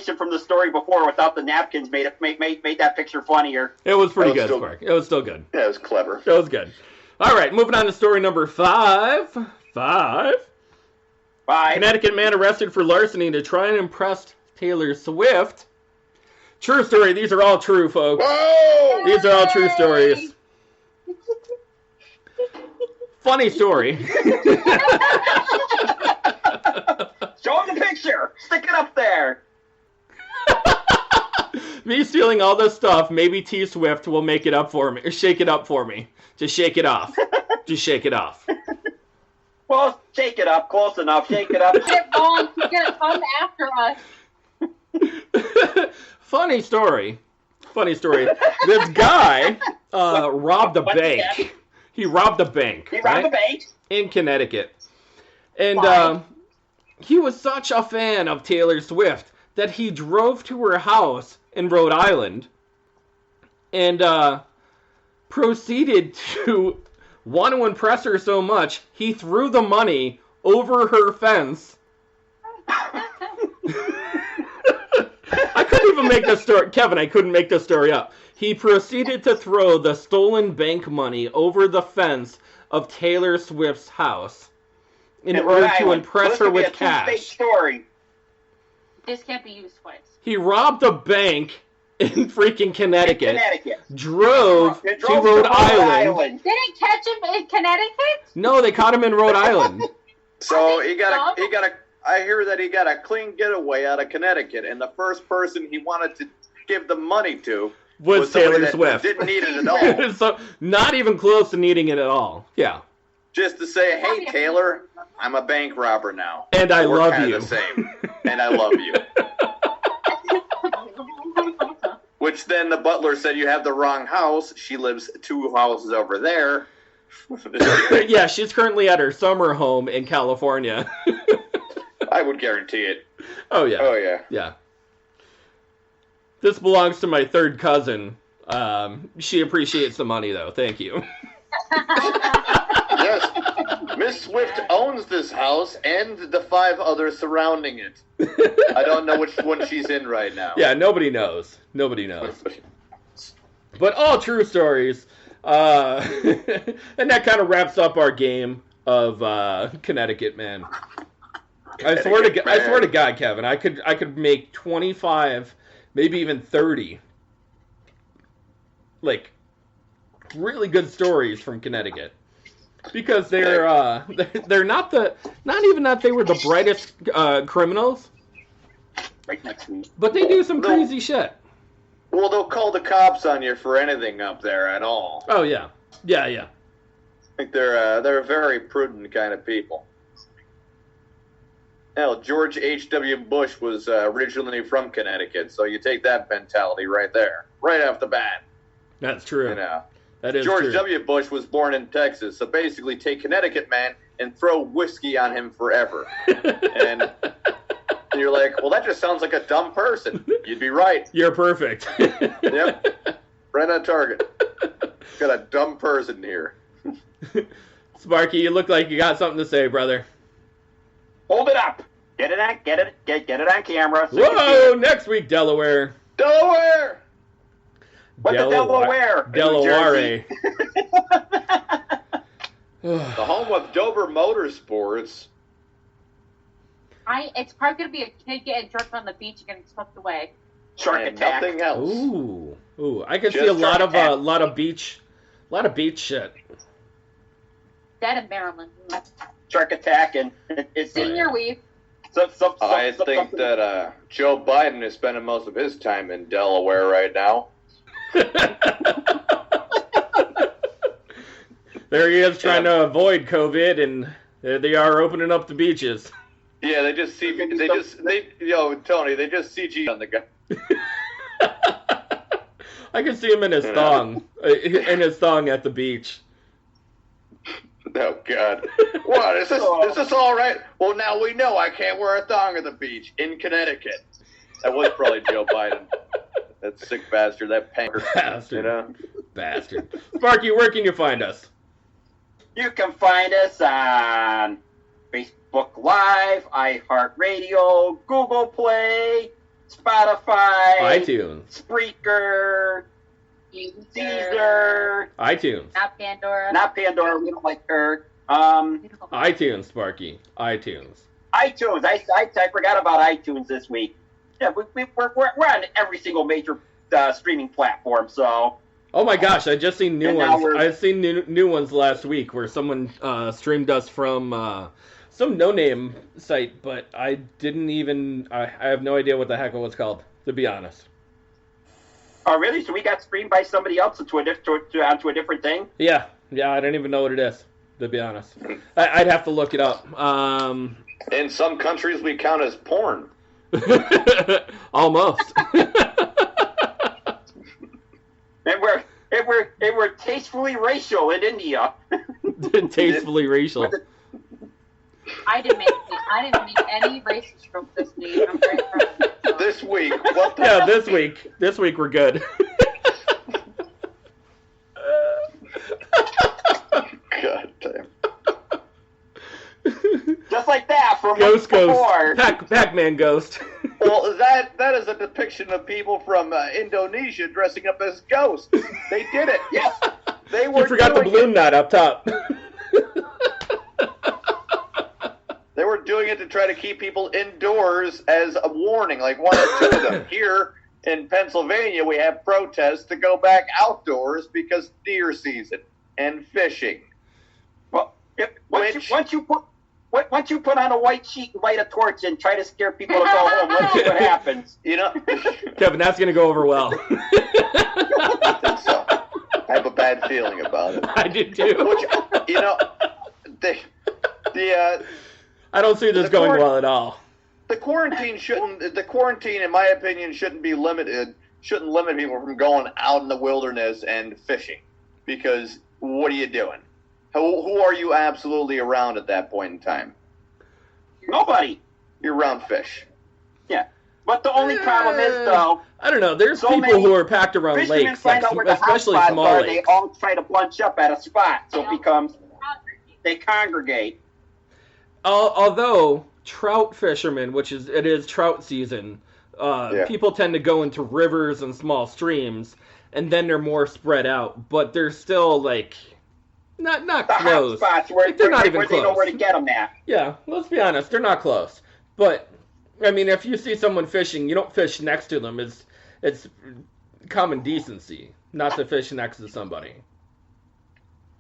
from the story before without the napkins made that picture funnier. It was pretty good, Spark. It was still good. Yeah, it was clever. It was good. All right, moving on to story number 5. 5. Connecticut man arrested for larceny to try and impress Taylor Swift. True story. These are all true, folks. Whoa! These are all true stories. Funny story. Show him the picture. Stick it up there. Me stealing all this stuff, maybe T Swift will make it up for me, or shake it up for me. Just shake it off. Just shake it off. Well, shake it up. Close enough. Shake it up. Get on. Get it come after us. Funny story. This guy robbed a bank. He robbed a bank. He robbed a bank? In Connecticut. And he was such a fan of Taylor Swift that he drove to her house in Rhode Island and proceeded to want to impress her so much, he threw the money over her fence. I couldn't even make this story. Kevin, I couldn't make this story up. He proceeded to throw the stolen bank money over the fence of Taylor Swift's house in order to impress her with cash. Story. This can't be used twice. He robbed a bank in freaking Connecticut. Drove to Rhode Island. Didn't catch him in Connecticut? No, they caught him in Rhode Island. So he got a. I hear that he got a clean getaway out of Connecticut, and the first person he wanted to give the money to was Taylor Swift. Didn't need it at all. So not even close to needing it at all. Yeah. Just to say, hey Taylor, I'm a bank robber now. And I love you. The same. And I love you. Which then the butler said, you have the wrong house. She lives 2 houses over there. Yeah, she's currently at her summer home in California. I would guarantee it. Oh, yeah. Oh, yeah. Yeah. This belongs to my third cousin. She appreciates the money, though. Thank you. Yes. Miss Swift owns this house and the 5 others surrounding it. I don't know which one she's in right now. Yeah, nobody knows. Nobody knows. But all true stories. And that kind of wraps up our game of Connecticut Man. I swear to God, Kevin, I could make 25, maybe even 30, like, really good stories from Connecticut, because they're not even that they were the brightest criminals, but they do some crazy shit. Well, they'll call the cops on you for anything up there at all. Oh yeah. I think they're a very prudent kind of people. Hell, George H.W. Bush was originally from Connecticut, so you take that mentality right there, right off the bat. That's true. You know, that is George true. W. Bush was born in Texas, so basically take Connecticut Man and throw whiskey on him forever. And you're like, well, that just sounds like a dumb person. You'd be right. You're perfect. Yep. Right on target. Got a dumb person here. Sparky, you look like you got something to say, brother. Hold it up. Get it on camera. So whoa! Next week, Delaware. Delaware. What the Delaware? Delaware. The home of Dover Motorsports. It's probably gonna be a kid getting drunk on the beach and getting swept away. Shark attack. Nothing else. Ooh! I can see a lot of beach shit. That in Maryland. Shark attack, and it's Senior weave. I think that Joe Biden is spending most of his time in Delaware right now. There he is trying to avoid COVID, and there they are opening up the beaches. Yeah, Tony, they just CG on the guy. I can see him in his thong at the beach. Oh God! What is this? Is this all right? Well, now we know I can't wear a thong at the beach in Connecticut. That was probably Joe Biden. That sick bastard. That panker. Bastard. You know? Bastard. Sparky, where can you find us? You can find us on Facebook Live, iHeartRadio, Google Play, Spotify, iTunes, Spreaker, Caesar, iTunes, Not Pandora. not Pandora. We don't like her. iTunes, Sparky, iTunes. iTunes. I forgot about iTunes this week. Yeah, we're on every single major streaming platform. So. Oh my gosh! I just seen new And now ones. I've seen new ones last week where someone streamed us from some no-name site, but I didn't even. I have no idea what the heck it was called, to be honest. Oh, really? So we got streamed by somebody else onto a different thing? Yeah, I don't even know what it is, to be honest. I'd have to look it up. In some countries, we count as porn. Almost. And we're tastefully racial in India. Tastefully racial. I didn't make any racist jokes this week. I'm very proud of myself. This week, what the Yeah, this week we're good. God damn. Just like that from Ghost before. Pac-Man ghost. Well, that is a depiction of people from Indonesia dressing up as ghosts. They did it. Yes, they were. You forgot the doing balloon knot up top. They were doing it to try to keep people indoors as a warning, like one or two of them. Here in Pennsylvania, we have protests to go back outdoors because deer season and fishing. Well, once you put on a white sheet and light a torch and try to scare people to go home, let's see what happens. You know, Kevin, that's going to go over well. I think so. I have a bad feeling about it. I do too. Which, you know, I don't see this going well at all. The quarantine, in my opinion, shouldn't limit people from going out in the wilderness and fishing. Because what are you doing? Who are you absolutely around at that point in time? Nobody. You're around fish. Yeah. But the only problem is, though, I don't know. There's so people many who are packed around fishermen lakes, find like, out where the especially hotspots small are, lakes. they all try to bunch up at a spot, so it becomes, they congregate. Although trout fishermen, it is trout season, people tend to go into rivers and small streams, and then they're more spread out. But they're still like not The close. hotspots where, Like, they're not even where they know close. where to get them at. Yeah, let's be honest, they're not close. But I mean, if you see someone fishing, you don't fish next to them. It's common decency not to fish next to somebody.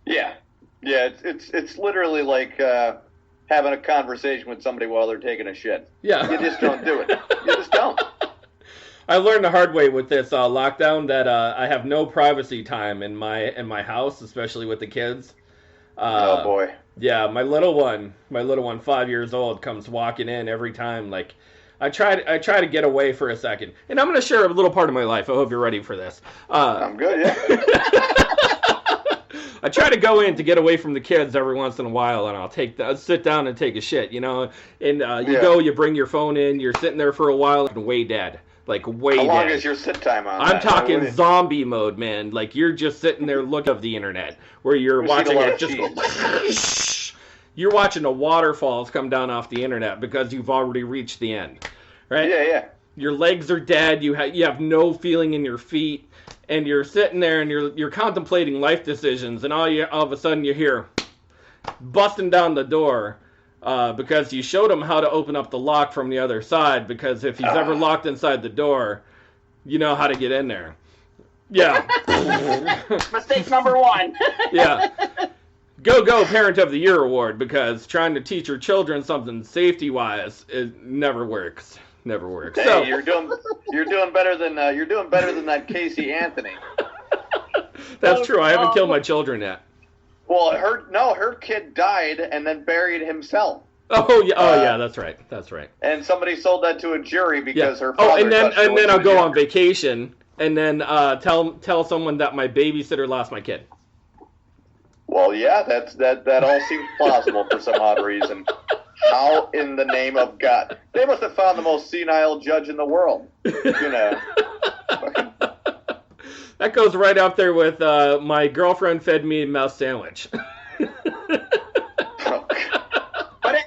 Yeah. It's literally like having a conversation with somebody while they're taking a shit. Yeah, You just don't do it. You just don't. I learned the hard way with this lockdown that I have no privacy time in my house, especially with the kids. Oh boy. Yeah, my little one, 5 years old, comes walking in every time. Like, I try to get away for a second, and I'm gonna share a little part of my life. I hope you're ready for this. I'm good. Yeah. I try to go in to get away from the kids every once in a while, and I'll sit down and take a shit, and you bring your phone in, you're sitting there for a while, and way dead. Like, way dead. How long is your sit time on I'm that? talking zombie mode, man. Like, you're just sitting there looking at the internet, where you're watching it just go. You're watching the waterfalls come down off the internet because you've already reached the end, right? Yeah. Your legs are dead. You have no feeling in your feet, and you're sitting there and you're contemplating life decisions, and all of a sudden you hear busting down the door. Because you showed him how to open up the lock from the other side, because if he's ever locked inside the door, you know how to get in there. Yeah. Mistake number one. Yeah. Go Parent of the Year award, because trying to teach your children something safety-wise, it never works. Never works. Hey, So, you're doing better than that Casey Anthony. that's true. I haven't killed my children yet. Well, her kid died and then buried himself. Oh yeah, that's right. That's right. And somebody sold that to a jury because her Oh, father. and then touched her when I'll she go was on younger. vacation and then tell someone that my babysitter lost my kid. Well, yeah, that all seems plausible for some odd reason. How in the name of God? They must have found the most senile judge in the world. You know. That goes right up there with my girlfriend fed me a mouse sandwich.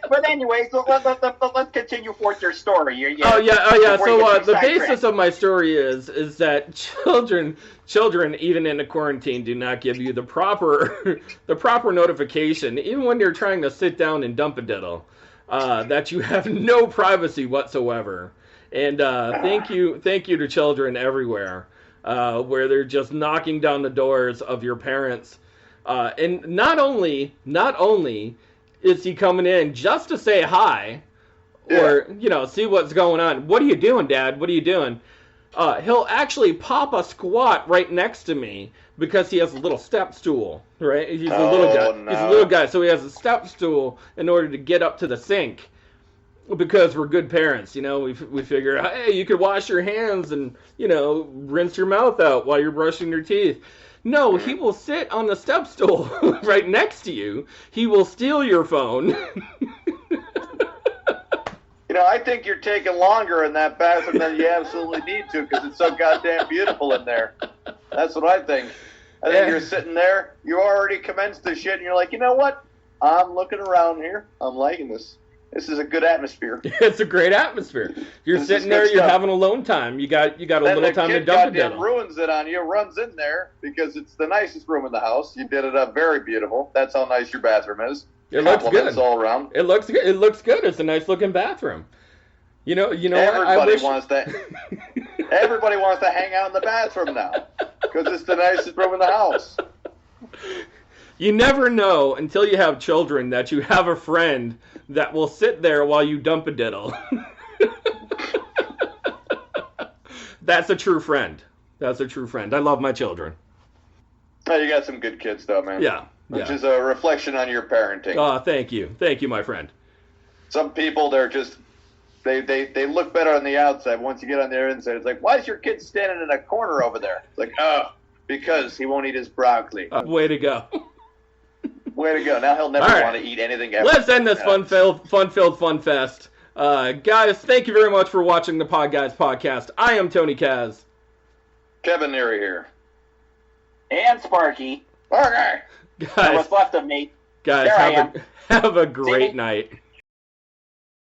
but anyways, let's continue forth your story. Oh yeah. So the basis of my story is that children, even in a quarantine, do not give you the proper notification, even when you're trying to sit down and dump a diddle, that you have no privacy whatsoever. And thank you to children everywhere, where they're just knocking down the doors of your parents. And not only is he coming in just to say hi, or, see what's going on. What are you doing, Dad? What are you doing? He'll actually pop a squat right next to me because he has a little step stool, right? He's a little guy. No. He's a little guy, so he has a step stool in order to get up to the sink. Because we're good parents, we figure, hey, you could wash your hands and, rinse your mouth out while you're brushing your teeth. No, he will sit on the step stool right next to you. He will steal your phone. I think you're taking longer in that bathroom than you absolutely need to because it's so goddamn beautiful in there. That's what I think. I think you're sitting there, you already commenced the shit, and you're like, you know what? I'm looking around here. I'm liking this. This is a good atmosphere. It's a great atmosphere. You're sitting there, you're having alone time. You got a little time to dump it. Then ruins it on you, runs in there because it's the nicest room in the house. You did it up very beautiful. That's how nice your bathroom is. It looks good all around. It looks good. It looks good. It's a nice looking bathroom. Everybody wants to hang out in the bathroom now because it's the nicest room in the house. You never know until you have children that you have a friend that will sit there while you dump a diddle. That's a true friend. I love my children. Oh, you got some good kids, though, man. Yeah. Which is a reflection on your parenting. Oh, thank you. Thank you, my friend. Some people, they're just, they look better on the outside. Once you get on their inside, it's like, why is your kid standing in a corner over there? It's like, because he won't eat his broccoli. Way to go. Way to go. Now he'll never want to eat anything ever. Let's end this fun-filled fun fest. Guys, thank you very much for watching the Podguyz Podcast. I am Tony Kaz. Kevin Neary here. And Sparky. Okay. Guys, what's left of me. Guys, have a great night.